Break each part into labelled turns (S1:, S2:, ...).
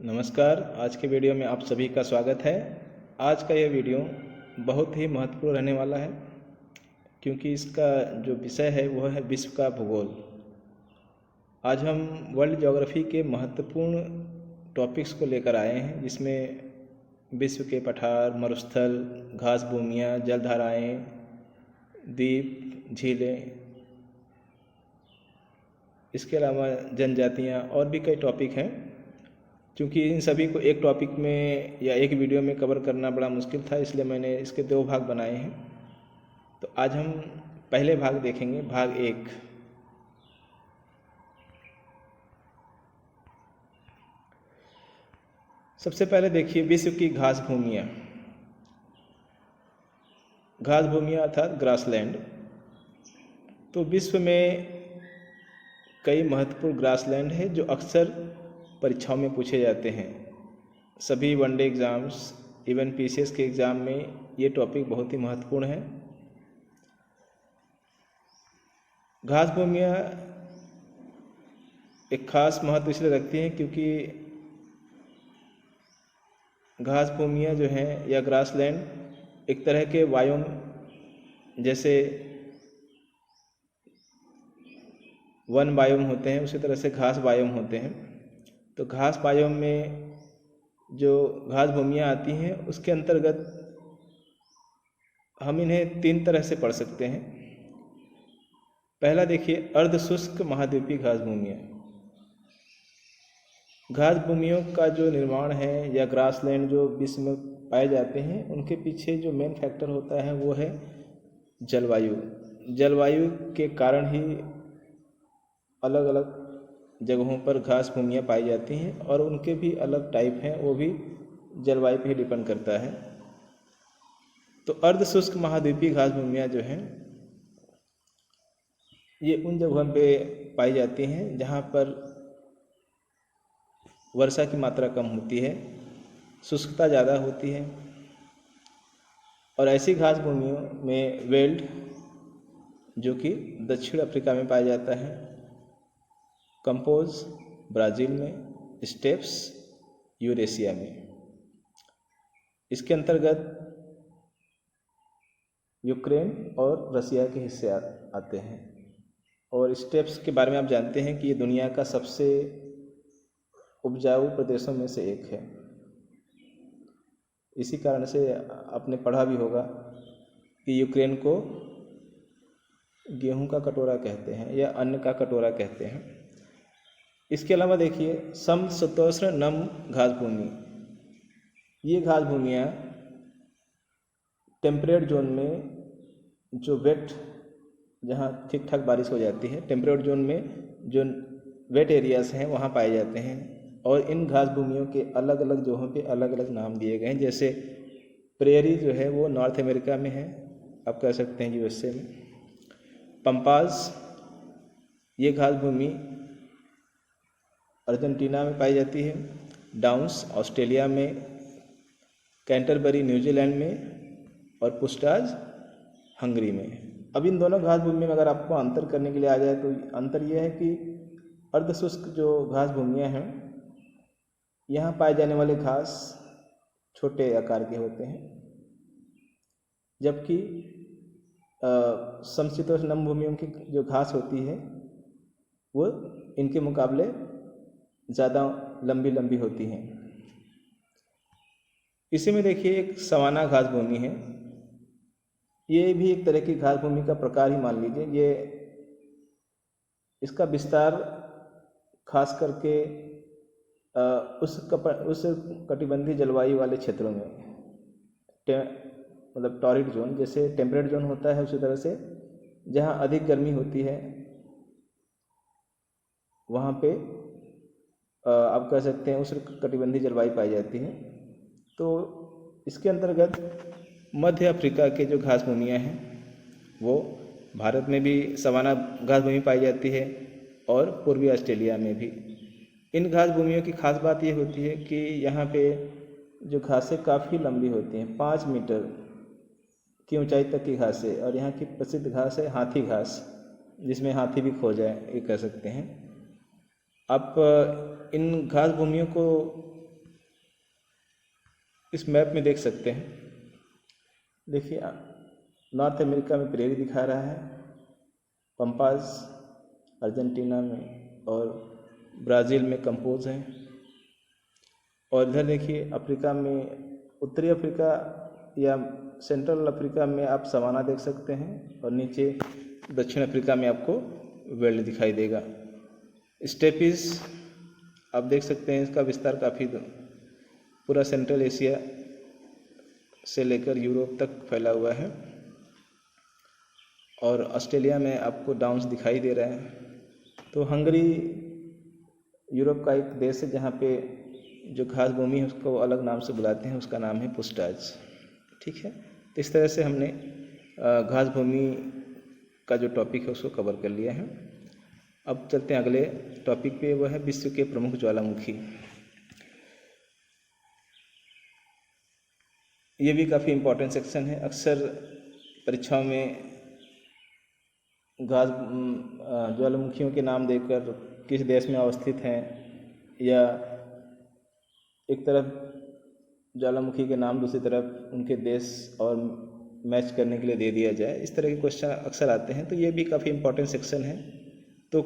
S1: नमस्कार। आज के वीडियो में आप सभी का स्वागत है। आज का यह वीडियो बहुत ही महत्वपूर्ण रहने वाला है क्योंकि इसका जो विषय है वह है विश्व का भूगोल। आज हम वर्ल्ड ज्योग्राफी के महत्वपूर्ण टॉपिक्स को लेकर आए हैं जिसमें विश्व के पठार, मरुस्थल, घास भूमियाँ, जलधाराएँ, द्वीप, झीलें, इसके अलावा जनजातियाँ और भी कई टॉपिक हैं। क्योंकि इन सभी को एक टॉपिक में या एक वीडियो में कवर करना बड़ा मुश्किल था, इसलिए मैंने इसके 2 भाग बनाए हैं। तो आज हम पहले भाग देखेंगे, भाग 1। सबसे पहले देखिए विश्व की घास भूमियाँ। घास भूमियाँ अर्थात ग्रासलैंड। तो विश्व में कई महत्वपूर्ण ग्रासलैंड है जो अक्सर परीक्षाओं में पूछे जाते हैं। सभी वनडे एग्ज़ाम्स, इवन पीसीएस के एग्ज़ाम में ये टॉपिक बहुत ही महत्वपूर्ण है। घास भूमियाँ एक खास महत्व इसलिए रखती हैं क्योंकि घास भूमियाँ जो हैं या ग्रासलैंड एक तरह के वायोम, जैसे वन बायोम होते हैं उसी तरह से घास बायोम होते हैं। तो घास बायोम में जो घास भूमियाँ आती हैं उसके अंतर्गत हम इन्हें 3 तरह से पढ़ सकते हैं। पहला देखिए अर्ध शुष्क महाद्वीपीय घास भूमियाँ। घास भूमियों का जो निर्माण है या ग्रासलैंड जो विश्व में पाए जाते हैं उनके पीछे जो मेन फैक्टर होता है वो है जलवायु। जलवायु के कारण ही अलग अलग जगहों पर घास भूमियाँ पाई जाती हैं और उनके भी अलग टाइप हैं, वो भी जलवायु पर ही डिपेंड करता है। तो अर्ध शुष्क महाद्वीपीय घास भूमियाँ जो हैं ये उन जगहों पे पाई जाती हैं जहाँ पर वर्षा की मात्रा कम होती है, शुष्कता ज़्यादा होती है। और ऐसी घास भूमियों में वेल्ड, जो कि दक्षिण अफ्रीका में पाया जाता है, कंपोज ब्राज़ील में, स्टेप्स यूरेशिया में। इसके अंतर्गत यूक्रेन और रसिया के हिस्से आते हैं। और स्टेप्स के बारे में आप जानते हैं कि ये दुनिया का सबसे उपजाऊ प्रदेशों में से एक है। इसी कारण से आपने पढ़ा भी होगा कि यूक्रेन को गेहूं का कटोरा कहते हैं या अन्न का कटोरा कहते हैं। इसके अलावा देखिए समशीतोष्ण नम घास भूमि। ये घास भूमियाँ टेम्परेट जोन में जो वेट, जहाँ ठीक ठाक बारिश हो जाती है, टेम्परेट जोन में जो वेट एरियाज हैं वहाँ पाए जाते हैं। और इन घास भूमियों के अलग अलग जगहों पे अलग अलग नाम दिए गए हैं। जैसे प्रेरी जो है वो नॉर्थ अमेरिका में है, आप कह सकते हैं यूएसए में। पंपास ये घास भूमि अर्जेंटीना में पाई जाती है, डाउन्स ऑस्ट्रेलिया में, कैंटरबरी न्यूजीलैंड में और पुस्टाज हंगरी में। अब इन दोनों घास भूमि में अगर आपको अंतर करने के लिए आ जाए तो अंतर यह है कि अर्धशुष्क जो घास भूमियाँ हैं यहाँ पाए जाने वाले घास छोटे आकार के होते हैं, जबकि समशीतोष्ण नम भूमियों की जो घास होती है वो इनके मुकाबले ज़्यादा लंबी लंबी होती हैं। इसी में देखिए एक सवाना घास भूमि है। ये भी एक तरह की घास भूमि का प्रकार ही मान लीजिए। ये इसका विस्तार खास करके उस कटिबंधीय जलवायु वाले क्षेत्रों में, मतलब टॉरिड जोन, जैसे टेम्परेट जोन होता है उसी तरह से जहाँ अधिक गर्मी होती है वहाँ पे आप कह सकते हैं उस कटिबंधीय जलवायु पाई जाती है। तो इसके अंतर्गत मध्य अफ्रीका के जो घास भूमियाँ हैं वो भारत में भी सवाना घास भूमि पाई जाती है और पूर्वी ऑस्ट्रेलिया में भी। इन घास भूमियों की खास बात ये होती है कि यहाँ पे जो घासें काफ़ी लंबी होती हैं, 5 मीटर की ऊंचाई तक की घासें। और यहाँ की प्रसिद्ध घास है हाथी घास, जिसमें हाथी भी खो जाए, ये कह सकते हैं। आप इन घास भूमियों को इस मैप में देख सकते हैं। देखिए, नॉर्थ अमेरिका में प्रेरी दिखा रहा है, पंपास अर्जेंटीना में और ब्राज़ील में कंपोज है। और इधर देखिए अफ्रीका में, उत्तरी अफ्रीका या सेंट्रल अफ्रीका में आप सवाना देख सकते हैं, और नीचे दक्षिण अफ्रीका में आपको वेल्ड दिखाई देगा। स्टेपीज आप देख सकते हैं, इसका विस्तार काफ़ी पूरा सेंट्रल एशिया से लेकर यूरोप तक फैला हुआ है। और ऑस्ट्रेलिया में आपको डाउन्स दिखाई दे रहा है। तो हंगरी यूरोप का एक देश है जहाँ पे जो घास भूमि है उसको अलग नाम से बुलाते हैं, उसका नाम है पुस्टाज। ठीक है, तो इस तरह से हमने घास भूमि का जो टॉपिक है उसको कवर कर लिया है। अब चलते हैं अगले टॉपिक पे, वो है विश्व के प्रमुख ज्वालामुखी। ये भी काफ़ी इम्पोर्टेंट सेक्शन है। अक्सर परीक्षाओं में घास ज्वालामुखियों के नाम देकर किस देश में अवस्थित हैं, या एक तरफ ज्वालामुखी के नाम दूसरी तरफ उनके देश और मैच करने के लिए दे दिया जाए, इस तरह के क्वेश्चन अक्सर आते हैं। तो ये भी काफ़ी इम्पोर्टेंट सेक्शन है। तो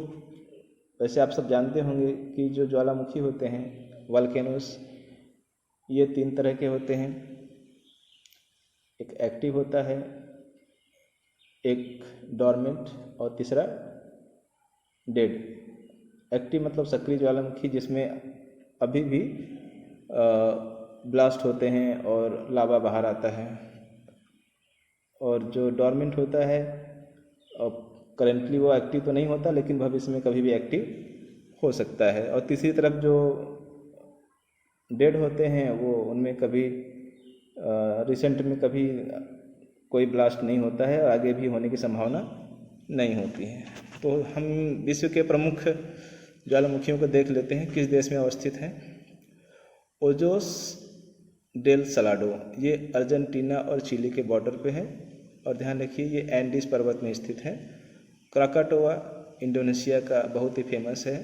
S1: वैसे आप सब जानते होंगे कि जो ज्वालामुखी होते हैं, वॉल्केनोस, ये 3 तरह के होते हैं। एक एक्टिव होता है, एक डॉर्मेंट और तीसरा डेड। एक्टिव मतलब सक्रिय ज्वालामुखी जिसमें अभी भी ब्लास्ट होते हैं और लावा बाहर आता है। और जो डॉर्मेंट होता है, करेंटली वो एक्टिव तो नहीं होता, लेकिन भविष्य में कभी भी एक्टिव हो सकता है। और तीसरी तरफ जो डेड होते हैं, वो उनमें कभी रिसेंट में कभी कोई ब्लास्ट नहीं होता है और आगे भी होने की संभावना नहीं होती है। तो हम विश्व के प्रमुख ज्वालामुखियों को देख लेते हैं किस देश में अवस्थित है। ओजोस डेल सलाडो, ये अर्जेंटीना और चिली के बॉर्डर पे है, और ध्यान रखिए ये एंडीज पर्वत में स्थित है। क्राकाटोआ इंडोनेशिया का बहुत ही फेमस है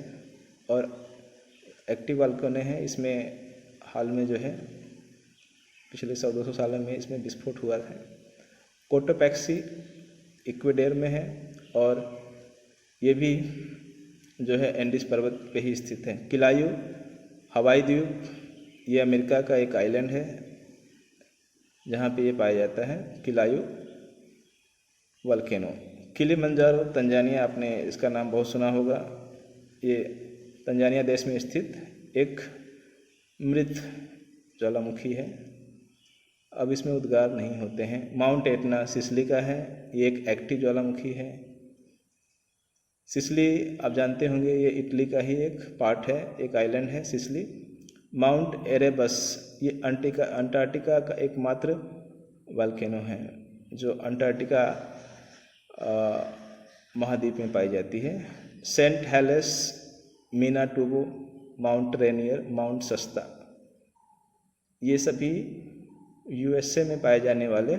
S1: और एक्टिव वॉल्केनो है। इसमें हाल में जो है पिछले 100-200 सालों में इसमें विस्फोट हुआ है। कोटोपैक्सी इक्वेडर में है और ये भी जो है एंडीज पर्वत पे ही स्थित है। किलायू हवाई द्वीप, ये अमेरिका का एक आइलैंड है जहाँ पे ये पाया जाता है, किलायू वॉल्केनो। किलिमंजारो तंजानिया, आपने इसका नाम बहुत सुना होगा। ये तंजानिया देश में स्थित एक मृत ज्वालामुखी है, अब इसमें उद्गार नहीं होते हैं। माउंट एटना सिसिली का है, ये एक एक्टिव ज्वालामुखी है। सिसिली आप जानते होंगे, ये इटली का ही एक पार्ट है, एक आइलैंड है सिसिली। माउंट एरेबस, ये अंटार्कटिका का एकमात्र वॉल्केनो है जो अंटार्कटिका महाद्वीप में पाई जाती है। सेंट हेलेस, मीनाटुबू, माउंट रेनियर, माउंट सस्ता, ये सभी यूएसए में पाए जाने वाले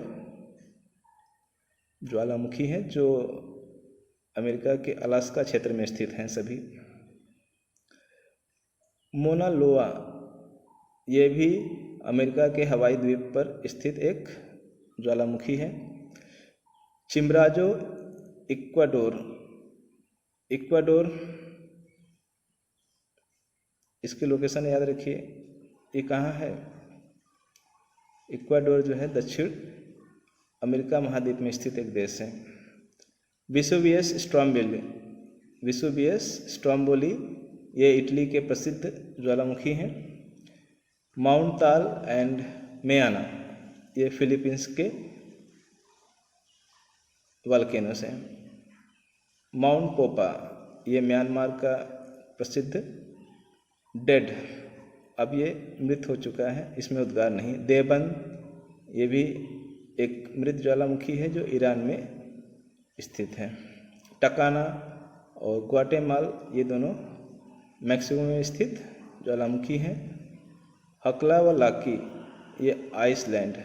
S1: ज्वालामुखी हैं जो अमेरिका के अलास्का क्षेत्र में स्थित हैं सभी। मोना लोआ, ये भी अमेरिका के हवाई द्वीप पर स्थित एक ज्वालामुखी है। चिम्ब्राजो इक्वाडोर, इसकी लोकेशन याद रखिए, ये कहाँ है। इक्वाडोर जो है दक्षिण अमेरिका महाद्वीप में स्थित एक देश है। विसुवियस स्ट्रोम्बोली, ये इटली के प्रसिद्ध ज्वालामुखी हैं। माउंट ताल एंड मेयाना, ये फिलीपींस के वॉल्केनोस हैं। माउंट पोपा, ये म्यांमार का प्रसिद्ध डेड, अब ये मृत हो चुका है, इसमें उद्गार नहीं। देवबंद, ये भी एक मृत ज्वालामुखी है जो ईरान में स्थित है। टकाना और ग्वाटेमाल, ये दोनों मैक्सिको में स्थित ज्वालामुखी हैं। हकला व लाकी, ये आइसलैंड,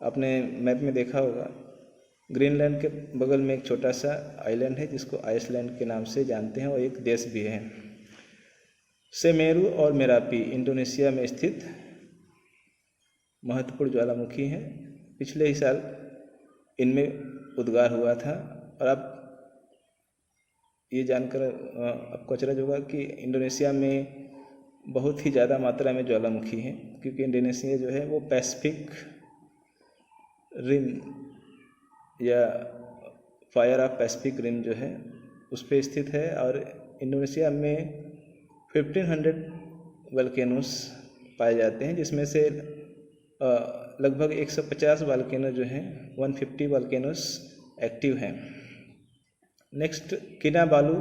S1: आपने मैप में देखा होगा, ग्रीनलैंड के बगल में एक छोटा सा आइलैंड है जिसको आइसलैंड के नाम से जानते हैं और एक देश भी है। सेमेरू और मेरापी इंडोनेशिया में स्थित महत्वपूर्ण ज्वालामुखी हैं। पिछले ही साल इनमें उद्गार हुआ था। और आप ये जानकर आपको अचरज होगा कि इंडोनेशिया में बहुत ही ज़्यादा मात्रा में ज्वालामुखी हैं, क्योंकि इंडोनेशिया जो है वो पैसिफिक रिम या फायर ऑफ पैसिफिक रिम जो है उस पर स्थित है। और इंडोनेशिया में 1500 वल्केनोस पाए जाते हैं, जिसमें से लगभग 150 वल्केनो जो हैं 150 वल्केनोस एक्टिव हैं। नेक्स्ट किनाबालू,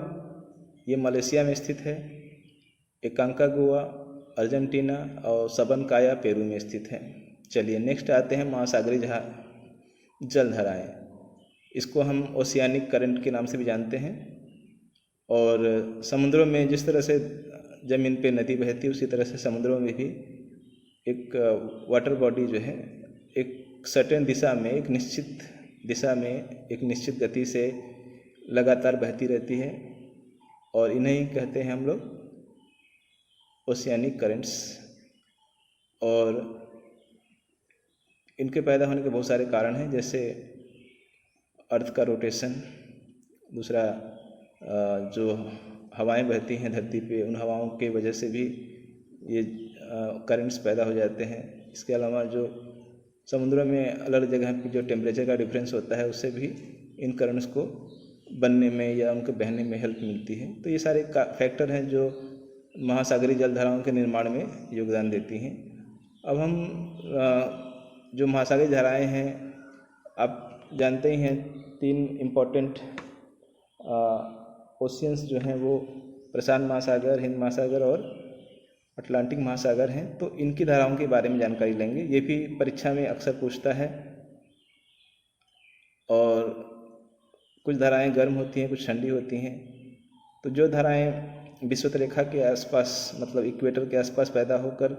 S1: ये मलेशिया में स्थित है। एकांकागुआ अर्जेंटीना और सबनकाया पेरू में स्थित है। चलिए नेक्स्ट आते हैं महासागरीय जलधाराएँ। इसको हम ओशियानिक करंट के नाम से भी जानते हैं। और समुद्रों में जिस तरह से ज़मीन पे नदी बहती है, उसी तरह से समुद्रों में भी एक वाटर बॉडी जो है एक सर्टेन दिशा में, एक निश्चित दिशा में, एक निश्चित गति से लगातार बहती रहती है। और इन्हें कहते हैं हम लोग ओशियानिक करंट्स। और इनके पैदा होने के बहुत सारे कारण हैं, जैसे अर्थ का रोटेशन, दूसरा जो हवाएं बहती हैं धरती पे, उन हवाओं के वजह से भी ये करंट्स पैदा हो जाते हैं। इसके अलावा जो समुद्रों में अलग अलग जगह पे जो टेम्परेचर का डिफरेंस होता है, उससे भी इन करंट्स को बनने में या उनके बहने में हेल्प मिलती है। तो ये सारे फैक्टर हैं जो महासागरीय जलधाराओं के निर्माण में योगदान देती हैं। अब हम जो महासागरीय धाराएं हैं, आप जानते ही हैं 3 इम्पोर्टेंट ओशियंस जो हैं वो प्रशांत महासागर, हिंद महासागर और अटलांटिक महासागर हैं। तो इनकी धाराओं के बारे में जानकारी लेंगे। ये भी परीक्षा में अक्सर पूछता है। और कुछ धाराएं गर्म होती हैं, कुछ ठंडी होती हैं। तो जो धाराएं विषुवत रेखा के आसपास, मतलब इक्वेटर के आसपास पैदा होकर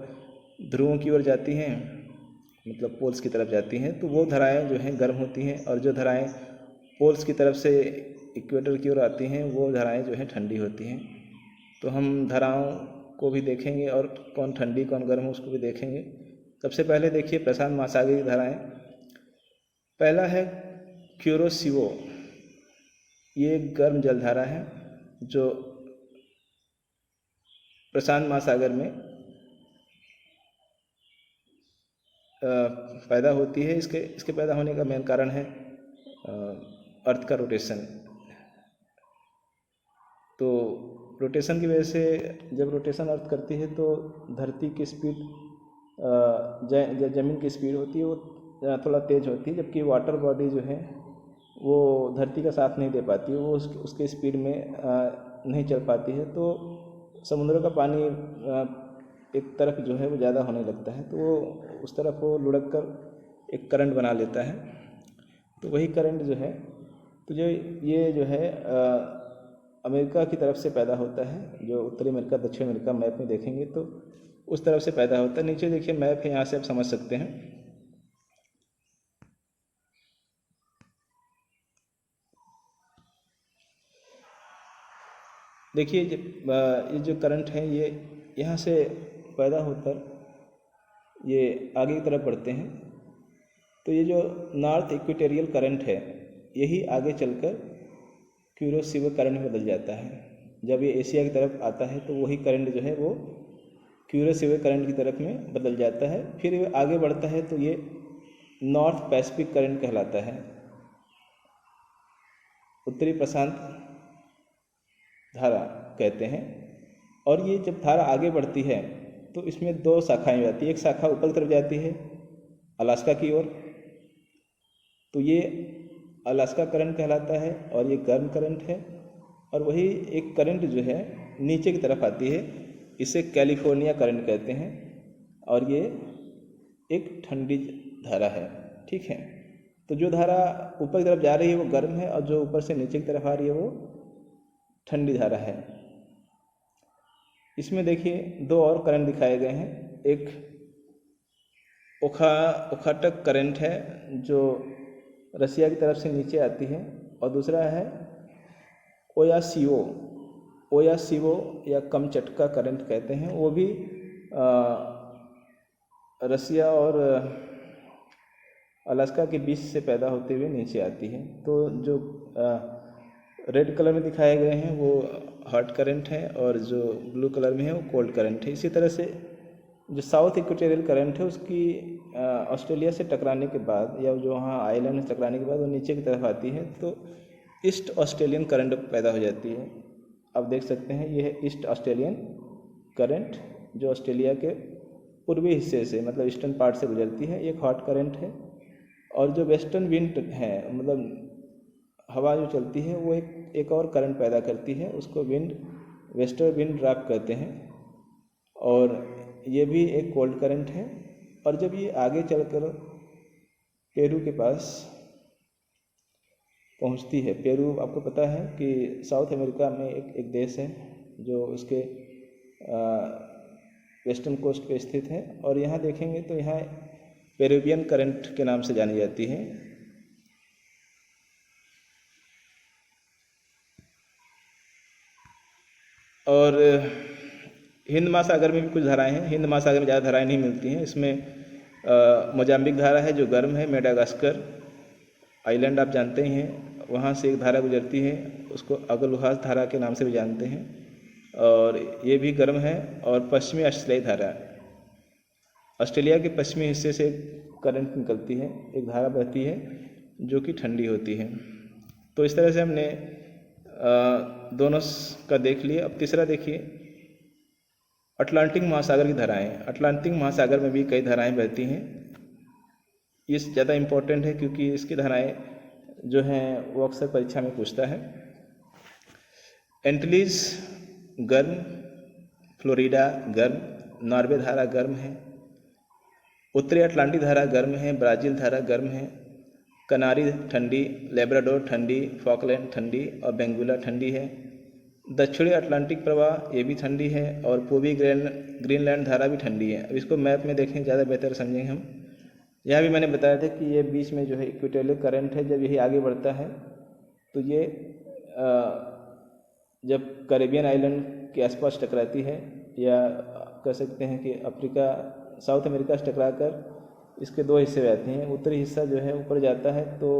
S1: ध्रुवों की ओर जाती हैं, मतलब पोल्स की तरफ जाती हैं, तो वो धाराएं जो हैं गर्म होती हैं। और जो धाराएं पोल्स की तरफ से इक्वेटर की ओर आती हैं, वो धाराएं जो हैं ठंडी होती हैं। तो हम धाराओं को भी देखेंगे और कौन ठंडी कौन गर्म हो उसको भी देखेंगे। सबसे पहले देखिए प्रशांत महासागरीय धाराएं। पहला है क्यूरोसिवो। ये एक गर्म जलधारा है जो प्रशांत महासागर में पैदा होती है। इसके पैदा होने का मेन कारण है अर्थ का रोटेशन। तो रोटेशन की वजह से, जब रोटेशन अर्थ करती है तो धरती की स्पीड, ज़मीन की स्पीड होती है वो थोड़ा तेज़ होती है, जबकि वाटर बॉडी जो है वो धरती का साथ नहीं दे पाती है, वो उसके स्पीड में नहीं चल पाती है। तो समुद्र का पानी एक तरफ जो है वो ज़्यादा होने लगता है, तो वो उस तरफ वो लुढ़क कर एक करंट बना लेता है। तो वही करंट जो है, तो ये जो है अमेरिका की तरफ से पैदा होता है। जो उत्तरी अमेरिका, दक्षिण अमेरिका मैप में देखेंगे तो उस तरफ से पैदा होता है। नीचे देखिए मैप है, यहाँ से आप समझ सकते हैं। देखिए ये जो करंट है ये यहाँ से पैदा होकर ये आगे की तरफ बढ़ते हैं। तो ये जो नॉर्थ इक्वेटोरियल करंट है, यही आगे चलकर क्यूरोसिवो करंट में बदल जाता है। जब ये एशिया की तरफ आता है तो वही करंट जो है वो क्यूरोसिवो करंट की तरफ में बदल जाता है। फिर ये आगे बढ़ता है तो ये नॉर्थ पैसिफिक करंट कहलाता है, उत्तरी प्रशांत धारा कहते हैं। और ये जब धारा आगे बढ़ती है तो इसमें 2 शाखाएं जाती है। एक शाखा ऊपर की तरफ जाती है अलास्का की ओर, तो ये अलास्का करंट कहलाता है और ये गर्म करंट है। और वही एक करंट जो है नीचे की तरफ आती है, इसे कैलिफोर्निया करंट कहते हैं और ये एक ठंडी धारा है। ठीक है, तो जो धारा ऊपर की तरफ जा रही है वो गर्म है और जो ऊपर से नीचे की तरफ आ रही है वो ठंडी धारा है। इसमें देखिए 2 और करंट दिखाए गए हैं। एक ओखाटक करंट है जो रसिया की तरफ से नीचे आती है, और दूसरा है ओयासिवो या कमचटका करंट कहते हैं। वो भी रसिया और अलास्का के बीच से पैदा होते हुए नीचे आती है। तो जो रेड कलर में दिखाए गए हैं वो हॉट करंट है और जो ब्लू कलर में है वो कोल्ड करंट है। इसी तरह से जो साउथ इक्वेटोरियल करंट है उसकी ऑस्ट्रेलिया से टकराने के बाद या जो वहाँ आइलैंड से टकराने के बाद वो नीचे की तरफ आती है तो ईस्ट ऑस्ट्रेलियन करंट पैदा हो जाती है। आप देख सकते हैं ये है ईस्ट ऑस्ट्रेलियन करंट जो ऑस्ट्रेलिया के पूर्वी हिस्से से मतलब ईस्टर्न पार्ट से गुजरती है, एक हॉट करंट है। और जो वेस्टर्न विंड है मतलब हवा जो चलती है वो एक और करंट पैदा करती है, उसको वेस्टर्न विंड ड्राफ्ट कहते हैं और ये भी एक कोल्ड करंट है। और जब ये आगे चलकर पेरू के पास पहुंचती है, पेरू आपको पता है कि साउथ अमेरिका में एक देश है जो उसके वेस्टर्न कोस्ट पे स्थित है और यहाँ देखेंगे तो यहाँ पेरुवियन करंट के नाम से जानी जाती है। और हिंद महासागर में भी कुछ धाराएं हैं। हिंद महासागर में ज़्यादा धाराएं नहीं मिलती हैं। इसमें मोजाम्बिक धारा है जो गर्म है, मेडागास्कर आइलैंड आप जानते ही हैं, वहाँ से एक धारा गुजरती है, उसको अगलुहास धारा के नाम से भी जानते हैं और ये भी गर्म है। और पश्चिमी ऑस्ट्रेलियाई धारा, ऑस्ट्रेलिया के पश्चिमी हिस्से से करंट निकलती है, एक धारा बहती है जो कि ठंडी होती है। तो इस तरह से हमने दोनों का देख लिया। अब तीसरा देखिए अटलांटिक महासागर की धाराएं। अटलांटिक महासागर में भी कई धाराएं बहती हैं। ये ज़्यादा इम्पोर्टेंट है क्योंकि इसकी धाराएं जो हैं वो अक्सर परीक्षा में पूछता है। एंटिलीज गर्म, फ्लोरिडा गर्म, नॉर्वे धारा गर्म है, उत्तरी अटलांटिक धारा गर्म है, ब्राज़ील धारा गर्म है, कनारी ठंडी, लेब्राडोर ठंडी, फॉकलैंड ठंडी और बेंगुला ठंडी है। दक्षिणी अटलांटिक प्रवाह ये भी ठंडी है और पूर्वी ग्रीनलैंड धारा भी ठंडी है। अब इसको मैप में देखें ज़्यादा बेहतर समझेंगे हम। यहाँ भी मैंने बताया था कि ये बीच में जो है इक्वेटोरियल करंट है, जब यही आगे बढ़ता है तो ये जब कैरेबियन आइलैंड के आसपास टकराती है या कह सकते हैं कि अफ्रीका साउथ अमेरिका से टकरा कर इसके दो हिस्से रहते हैं। उत्तरी हिस्सा जो है ऊपर जाता है तो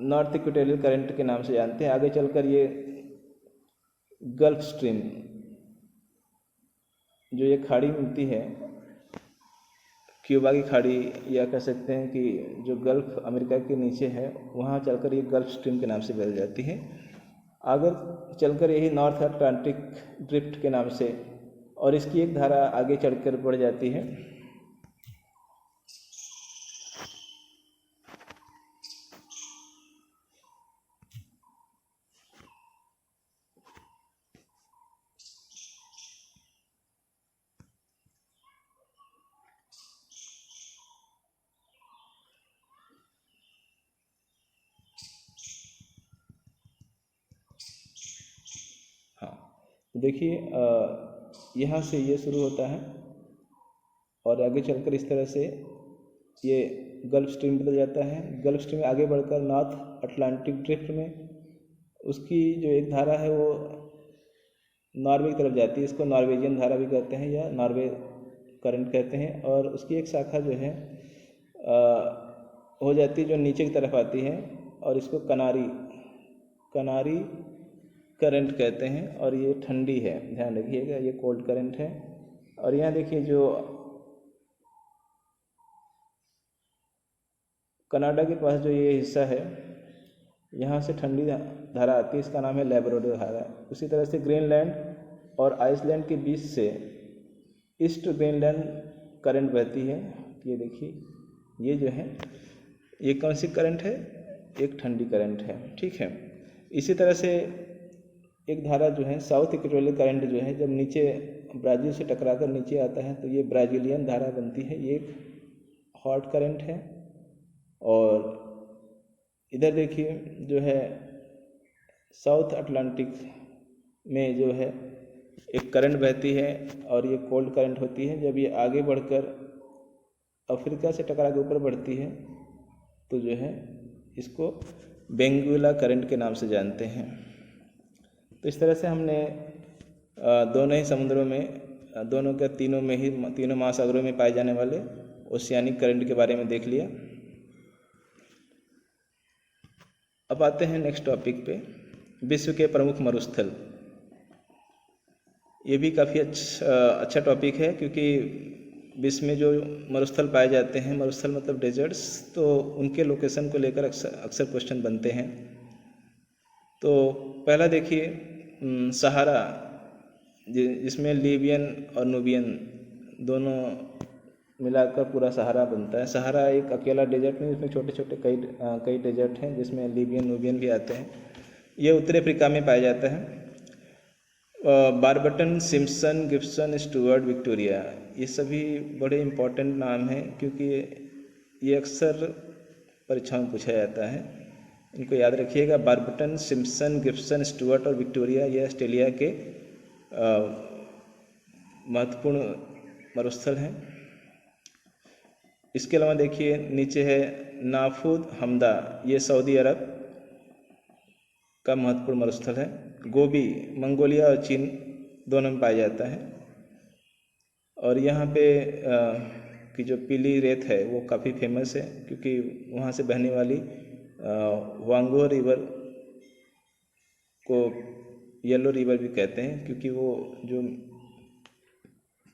S1: नॉर्थ इक्वेटोरियल करंट के नाम से जानते हैं। आगे चलकर ये गल्फ स्ट्रीम जो ये खाड़ी मिलती है, क्यूबा की खाड़ी या कह सकते हैं कि जो गल्फ अमेरिका के नीचे है, वहाँ चलकर ये गल्फ स्ट्रीम के नाम से बदल जाती है। आगे चलकर यही नॉर्थ अटलांटिक ड्रिफ्ट के नाम से, और इसकी एक धारा आगे चढ़कर बढ़ जाती है। हाँ, तो देखिए यहाँ से ये शुरू होता है और आगे चलकर इस तरह से ये गल्फ स्ट्रीम बदल जाता है। गल्फ स्ट्रीम आगे बढ़कर नॉर्थ अटलांटिक ड्रिफ्ट में उसकी जो एक धारा है वो नॉर्वे की तरफ जाती है। इसको नॉर्वेजियन धारा भी कहते हैं या नॉर्वे करंट कहते हैं। और उसकी एक शाखा जो है हो जाती है जो नीचे की तरफ आती है और इसको कनारी करंट कहते हैं और ये ठंडी है, ध्यान रखिएगा, ये कोल्ड करंट है। और यहाँ देखिए जो कनाडा के पास जो ये हिस्सा है, यहाँ से ठंडी धारा आती है, इसका नाम है लेब्राडोर धारा। उसी तरह से ग्रीनलैंड और आइसलैंड के बीच से ईस्ट ग्रीनलैंड करंट बहती है। ये देखिए ये जो है ये कौन सी करंट है, एक ठंडी करंट है, ठीक है। इसी तरह से एक धारा जो है साउथ इक्वेटोरियल करंट जो है जब नीचे ब्राज़ील से टकराकर नीचे आता है तो ये ब्राज़ीलियन धारा बनती है, ये एक हॉट करंट है। और इधर देखिए जो है साउथ अटलांटिक में जो है एक करंट बहती है और ये कोल्ड करंट होती है। जब ये आगे बढ़कर अफ्रीका से टकरा के ऊपर बढ़ती है तो जो है इसको बेंगुला करंट के नाम से जानते हैं। तो इस तरह से हमने दोनों ही समुद्रों में दोनों के तीनों महासागरों में पाए जाने वाले ओशियानिक करंट के बारे में देख लिया। अब आते हैं नेक्स्ट टॉपिक पे, विश्व के प्रमुख मरुस्थल। ये भी काफ़ी अच्छा टॉपिक है, क्योंकि विश्व में जो मरुस्थल पाए जाते हैं, मरुस्थल मतलब डेजर्ट्स, तो उनके लोकेशन को लेकर अक्सर क्वेश्चन बनते हैं। तो पहला देखिए सहारा, जिसमें लीबियन और नूबियन दोनों मिलाकर पूरा सहारा बनता है। सहारा एक अकेला डेजर्ट नहीं, इसमें छोटे छोटे कई डेजर्ट हैं, जिसमें लीबियन नूबियन भी आते हैं। ये उत्तरी अफ्रीका में पाया जाता है। बारबटन, सिम्पसन, गिब्सन, स्टुअर्ट, विक्टोरिया, ये सभी बड़े इम्पोर्टेंट नाम हैं, क्योंकि ये अक्सर परीक्षाओं में पूछा जाता है। इनको याद रखिएगा। बारबटन, सिम्पसन, गिब्सन, स्टुअर्ट और विक्टोरिया ये ऑस्ट्रेलिया के महत्वपूर्ण मरुस्थल हैं। इसके अलावा देखिए नीचे है नाफूद हमदा, ये सऊदी अरब का महत्वपूर्ण मरुस्थल है। गोबी मंगोलिया और चीन दोनों में पाया जाता है। और यहाँ पे की जो पीली रेत है वो काफ़ी फेमस है, क्योंकि वहाँ से बहने वाली वांगो रिवर को येलो रिवर भी कहते हैं, क्योंकि वो जो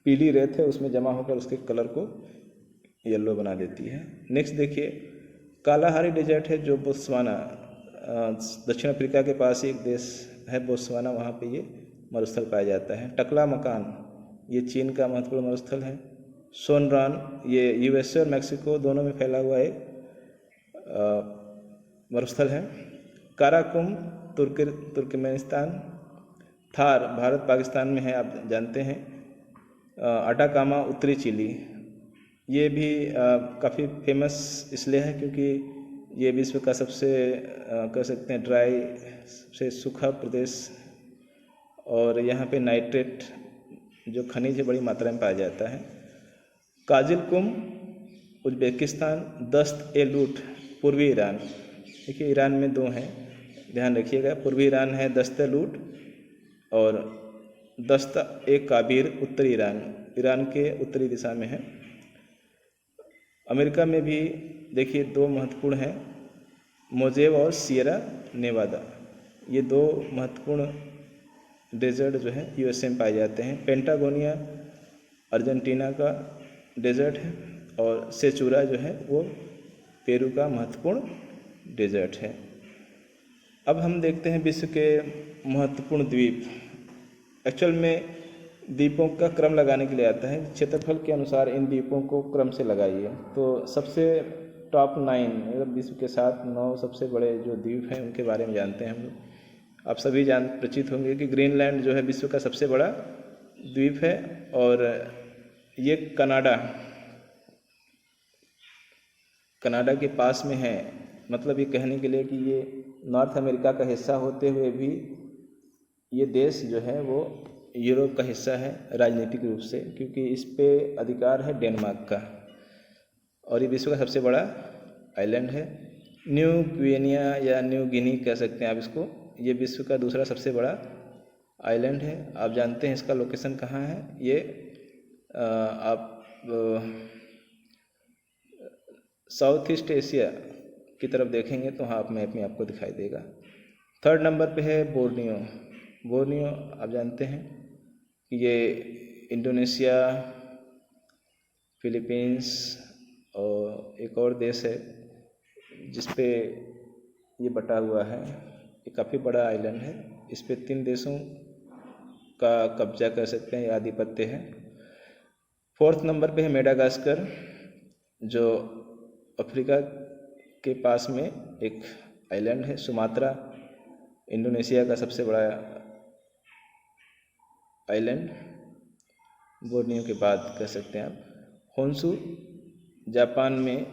S1: पीली रेत है उसमें जमा होकर उसके कलर को येलो बना देती है। नेक्स्ट देखिए कालाहारी डेजर्ट है, जो बोत्सवाना, दक्षिण अफ्रीका के पास एक देश है बोत्सवाना, वहाँ पे ये मरुस्थल पाया जाता है। टकला मकान, ये चीन का महत्वपूर्ण मरुस्थल है। सोनरान, ये यूएसए और मैक्सिको दोनों में फैला हुआ एक मरुस्थल है। Karakum Turkmenistan. थार भारत पाकिस्तान में है, आप जानते हैं। अटाकामा उत्तरी चिली, ये भी काफ़ी फेमस इसलिए है क्योंकि ये विश्व का सबसे कह सकते हैं ड्राई से सूखा प्रदेश, और यहाँ पे नाइट्रेट जो खनिज है बड़ी मात्रा में पाया जाता है। काजिलकुम उज्बेकिस्तान। दस्त ए लूट पूर्वी ईरान, देखिए ईरान में दो हैं, ध्यान रखिएगा। पूर्वी ईरान है दस्त ए लूट, और दस्त ए काबिर उत्तरी ईरान के उत्तरी दिशा में है। अमेरिका में भी देखिए दो महत्वपूर्ण हैं, मोजेव और सियरा नेवादा, ये दो महत्वपूर्ण डेजर्ट जो है यूएसए में पाए जाते हैं। पेंटागोनिया अर्जेंटीना का डेजर्ट है, और सेचुरा जो है वो पेरू का महत्वपूर्ण डेजर्ट है। अब हम देखते हैं विश्व के महत्वपूर्ण द्वीप। एक्चुअल में द्वीपों का क्रम लगाने के लिए आता है, क्षेत्रफल के अनुसार इन द्वीपों को क्रम से लगाइए। तो सबसे टॉप 9 मतलब विश्व के 9 सबसे बड़े जो द्वीप हैं उनके बारे में जानते हैं हम लोग। आप सभी परिचित होंगे कि ग्रीनलैंड जो है विश्व का सबसे बड़ा द्वीप है, और ये कनाडा के पास में है। मतलब ये कहने के लिए कि ये नॉर्थ अमेरिका का हिस्सा होते हुए भी ये देश जो है वो यूरोप का हिस्सा है राजनीतिक रूप से, क्योंकि इस पे अधिकार है डेनमार्क का, और ये विश्व का सबसे बड़ा आइलैंड है। न्यू ग्विनिया या न्यू गिनी कह सकते हैं आप इसको, ये विश्व का दूसरा सबसे बड़ा आइलैंड है। आप जानते हैं इसका लोकेशन कहाँ है, ये आप साउथ ईस्ट एशिया की तरफ देखेंगे तो हाँ मैप में आपको दिखाई देगा। 3rd नंबर पे है बोर्नियो, आप जानते हैं कि ये इंडोनेशिया, फिलीपींस और एक और देश है जिस पे ये बटा हुआ है। ये काफ़ी बड़ा आइलैंड है, इस पे 3 देशों का कब्जा कर सकते हैं, आधिपत्य है। 4th नंबर पे है मेडागास्कर, जो अफ्रीका के पास में एक आइलैंड है। सुमात्रा इंडोनेशिया का सबसे बड़ा आइलैंड, बोर्नियो के बाद कह सकते हैं आप। होन्शु जापान में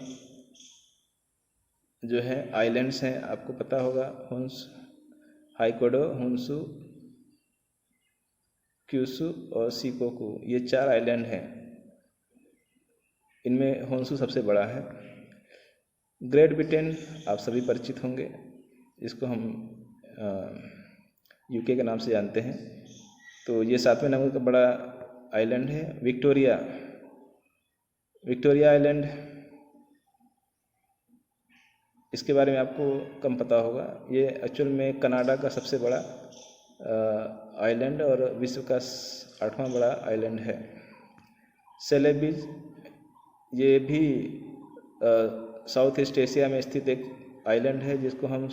S1: जो है आइलैंड्स हैं, आपको पता होगा, हाइकोडो, होन्शु, क्यूशु और शिकोकू, ये 4 आइलैंड हैं। इनमें होन्शु सबसे बड़ा है। ग्रेट ब्रिटेन आप सभी परिचित होंगे, इसको हम यूके के नाम से जानते हैं। तो ये 7वें नंबर का बड़ा आइलैंड है। विक्टोरिया आइलैंड, इसके बारे में आपको कम पता होगा। ये एक्चुअल में कनाडा का सबसे बड़ा आइलैंड और विश्व का 8वां बड़ा आइलैंड है। सेलेबीज, ये भी साउथ ईस्ट एशिया में स्थित एक आइलैंड है जिसको हम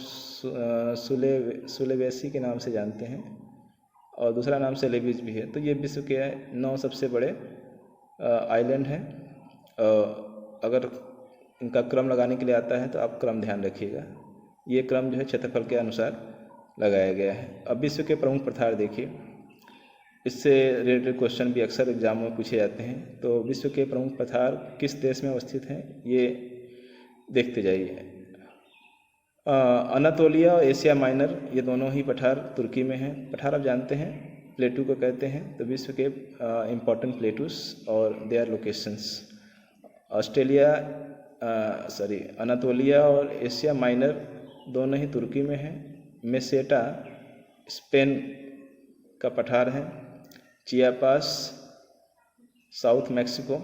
S1: सुलेवेसी के नाम से जानते हैं और दूसरा नाम सेलेबीज भी है। तो ये विश्व के 9 सबसे बड़े आइलैंड हैं। अगर इनका क्रम लगाने के लिए आता है तो आप क्रम ध्यान रखिएगा। ये क्रम जो है क्षेत्रफल के अनुसार लगाया गया है। अब विश्व के प्रमुख पठार देखिए, इससे रिलेटेड क्वेश्चन भी अक्सर एग्जाम में पूछे जाते हैं। तो विश्व के प्रमुख पठार किस देश में अवस्थित हैं ये देखते जाइए। अनातोलिया और एशिया माइनर, ये दोनों ही पठार तुर्की में हैं। पठार आप जानते हैं प्लेटू को कहते हैं। तो विश्व के इम्पोर्टेंट प्लेटूस और देयर लोकेशंस, अनातोलिया और एशिया माइनर दोनों ही तुर्की में हैं। मेसेटा स्पेन का पठार है। Chiapas South Mexico.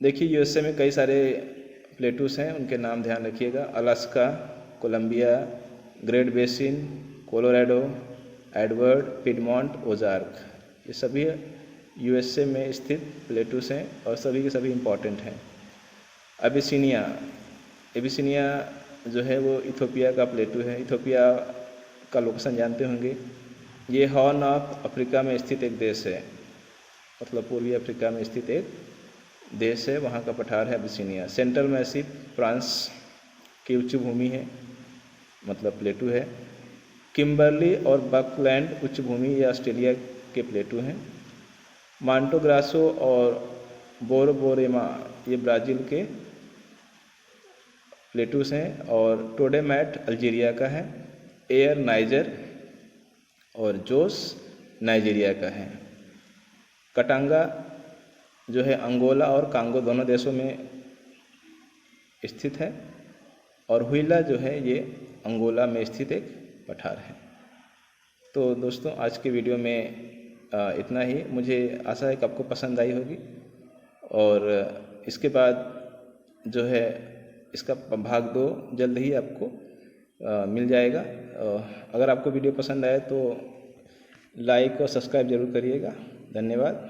S1: देखिए यूएसए में कई सारे प्लेटूस हैं, उनके नाम ध्यान रखिएगा। Alaska, Columbia, Great Basin, Colorado, Edward, Piedmont, Ozark, ये सभी यूएसए में स्थित प्लेटूस हैं और सभी के सभी इम्पॉर्टेंट हैं। एबिसिनिया जो है वो इथोपिया का प्लेटू है। इथोपिया का लोकेशन जानते होंगे। ये हॉर्न ऑफ अफ्रीका में स्थित एक देश है, मतलब पूर्वी अफ्रीका में स्थित एक देश है, वहाँ का पठार है एबिसिनिया। सेंट्रल मैसिव फ्रांस की उच्च भूमि है, मतलब प्लेटू है। किम्बरली और बकलैंड उच्च भूमि ये ऑस्ट्रेलिया के प्लेटू हैं। मांटो ग्रासो और बोरबोरेमा ये ब्राज़ील के प्लेटूस हैं। और टोडेमैट अल्जीरिया का है। एयर नाइजर और जोस नाइजीरिया का है। कटांगा जो है अंगोला और कांगो दोनों देशों में स्थित है। और हुइला जो है ये अंगोला में स्थित एक पठार है। तो दोस्तों आज के वीडियो में इतना ही। मुझे आशा है कि आपको पसंद आई होगी और इसके बाद जो है इसका भाग 2 जल्द ही आपको मिल जाएगा। अगर आपको वीडियो पसंद आए तो लाइक और सब्सक्राइब जरूर करिएगा। धन्यवाद।